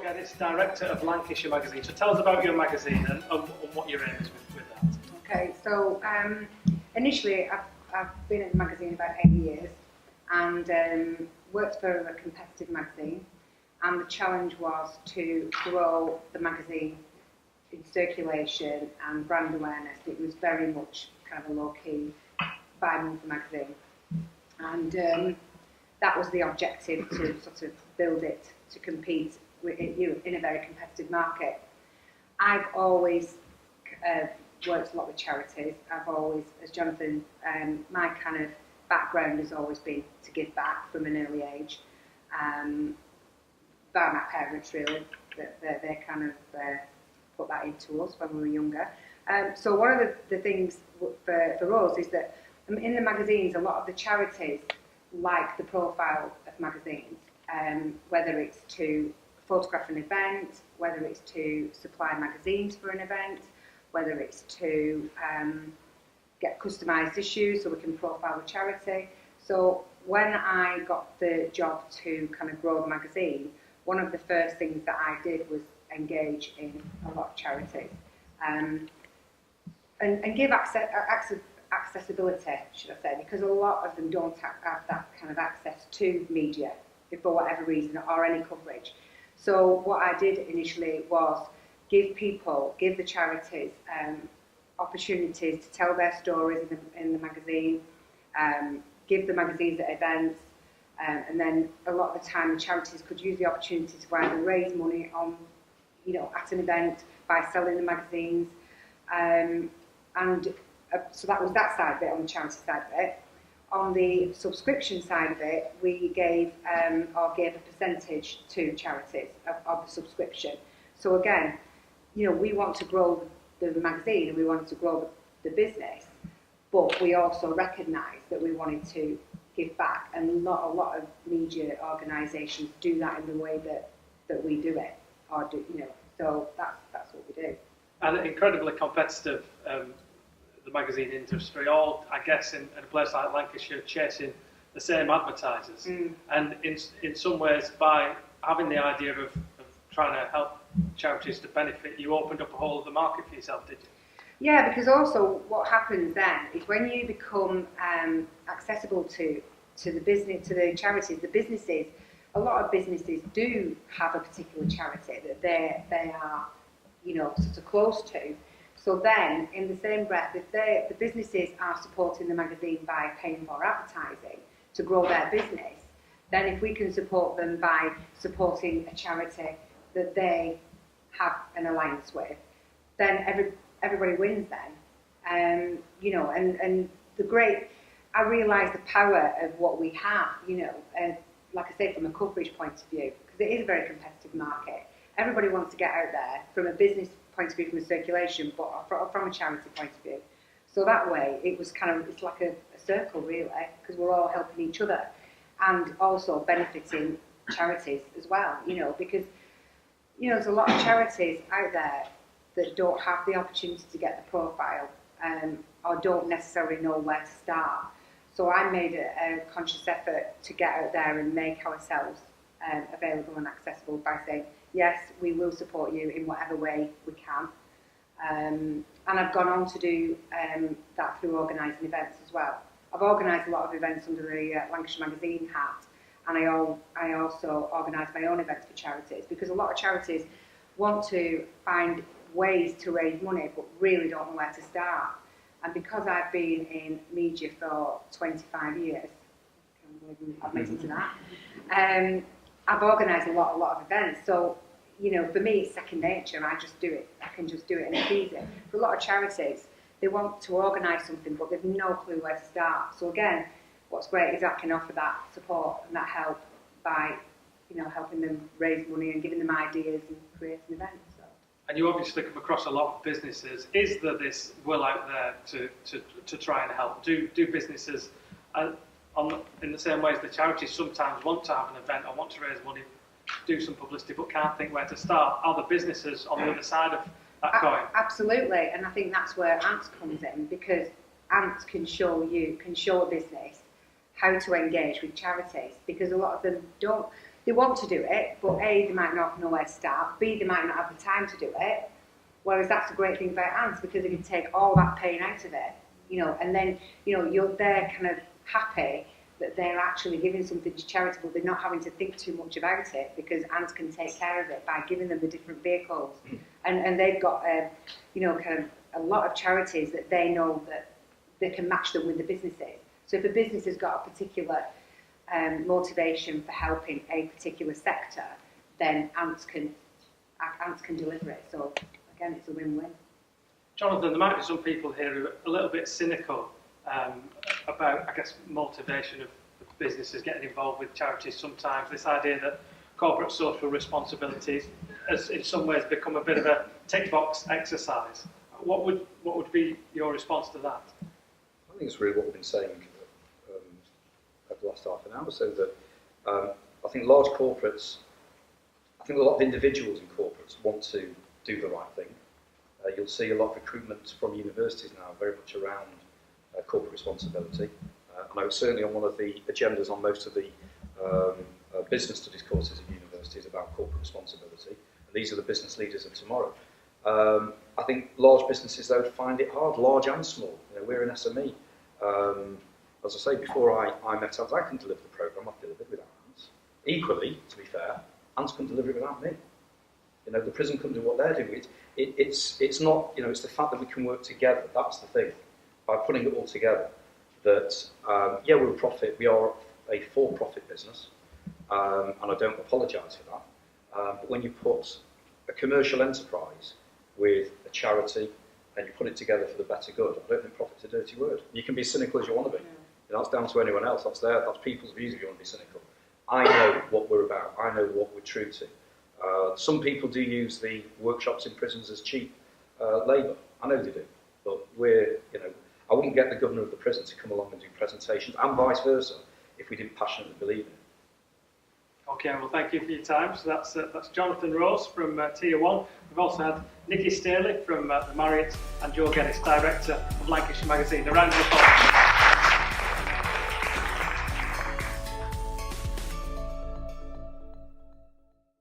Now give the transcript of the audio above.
Geddes, Director of Lancashire magazine. So tell us about your magazine and what your aim is with that. Okay, so initially I've been at the magazine about 8 years and worked for a competitive magazine, and the challenge was to grow the magazine in circulation and brand awareness. It was very much kind of a low-key bi-monthly magazine, and that was the objective, to sort of build it to compete with in a very competitive market. I've always worked a lot with charities. I've always, as Jonathan, my kind of background has always been to give back from an early age, by my parents really. They kind of put that into us when we were younger. So one of the things for us is that in the magazines, a lot of the charities like the profile of magazines, whether it's to photograph an event, whether it's to supply magazines for an event, whether it's to get customised issues so we can profile the charity. So when I got the job to kind of grow the magazine, one of the first things that I did was engage in a lot of charities and give accessibility, should I say, because a lot of them don't have that kind of access to media for whatever reason or any coverage. So what I did initially was give the charities opportunities to tell their stories in the magazine, give the magazines at events, and then a lot of the time the charities could use the opportunity to either raise money on, at an event by selling the magazines, so that was that side of it, on the charity side of it. On the subscription side of it, we gave a percentage to charities of the subscription. So again, we want to grow the magazine and we wanted to grow the business, but we also recognised that we wanted to give back, and not a lot of media organisations do that in the way that we do it, or so that's what we do. And incredibly competitive, the magazine industry, all, I guess, in a place like Lancashire, chasing the same advertisers. And in some ways, by having the idea of trying to help charities to benefit, you opened up a whole other market for yourself, did you? Yeah, because also what happens then is when you become accessible to the business, to the charities, the businesses, a lot of businesses do have a particular charity that they are, sort of close to. So then, in the same breath, if the businesses are supporting the magazine by paying for advertising to grow their business, then if we can support them by supporting a charity that they have an alliance with, then everybody wins then. And I realise the power of what we have, like I say, from a coverage point of view, because it is a very competitive market. Everybody wants to get out there from a business point of view, from a circulation, but from a charity point of view. So that way, it's like a circle really, because we're all helping each other and also benefiting charities as well, because, there's a lot of charities out there that don't have the opportunity to get the profile or don't necessarily know where to start. So I made a conscious effort to get out there and make ourselves available and accessible by saying, yes, we will support you in whatever way we can. And I've gone on to do that through organising events as well. I've organised a lot of events under the Lancashire magazine hat, and I also organise my own events for charities, because a lot of charities want to find ways to raise money but really don't know where to start. And because I've been in media for 25 years, I can't believe I've made it to that, I've organised a lot of events. So, for me, it's second nature, and I just do it. I can just do it, and it's easy. For a lot of charities, they want to organise something, but they've no clue where to start. So again, what's great is I can offer that support and that help by, helping them raise money and giving them ideas and creating events. So. And you obviously come across a lot of businesses. Is there this will out there to try and help? Do businesses, in the same way as the charities sometimes want to have an event or want to raise money, do some publicity, but can't think where to start? Are the businesses on the other side of that coin? Absolutely, and I think that's where Antz comes in, because Antz can show a business how to engage with charities, because a lot of them don't. they want to do it, but A, they might not know where to start, B, they might not have the time to do it, whereas that's the great thing about Antz, because they can take all that pain out of it, you know, and then, you know, they're kind of happy that they're actually giving something charitable. They're not having to think too much about it, because Antz can take care of it by giving them the different vehicles. And they've got, you know, kind of a lot of charities that they know that they can match them with the businesses. So if a business has got a particular motivation for helping a particular sector, then Antz can deliver it. So again, it's a win-win. Jonathan, there might be some people here who are a little bit cynical about, I guess, motivation of businesses getting involved with charities. Sometimes this idea that corporate social responsibilities has in some ways become a bit of a tick box exercise. What would be your response to that? I think it's really what we've been saying over the last half an hour. So that I think large corporates, I think a lot of individuals in corporates want to do the right thing. You'll see a lot of recruitment from universities now very much around corporate responsibility. I know it's certainly on one of the agendas on most of the business studies courses at universities about corporate responsibility. And these are the business leaders of tomorrow. I think large businesses, though, find it hard, large and small. You know, we're an SME. As I say, before I met Antz, I couldn't deliver the programme. I've delivered without Antz. Equally, to be fair, Antz couldn't deliver it without me. You know, the prison couldn't do what they're doing. It's not, you know, it's the fact that we can work together. That's the thing. By putting it all together, that, yeah, we're a profit. We are a for-profit business, and I don't apologise for that. But when you put a commercial enterprise with a charity and you put it together for the better good, I don't think profit's a dirty word. You can be as cynical as you want to be. You know, that's down to anyone else. That's people's views if you want to be cynical. I know what we're about. I know what we're true to. Some people do use the workshops in prisons as cheap labour. I know they do. But we're, you know, I wouldn't get the governor of the prison to come along and do presentations, and vice versa, if we didn't passionately believe in it. Okay, well, thank you for your time. So that's Jonathan Rose from Tier 1. We've also had Nikki Staley from the Marriott, and Joe Geddes, Director of Lancashire Magazine. A round of applause.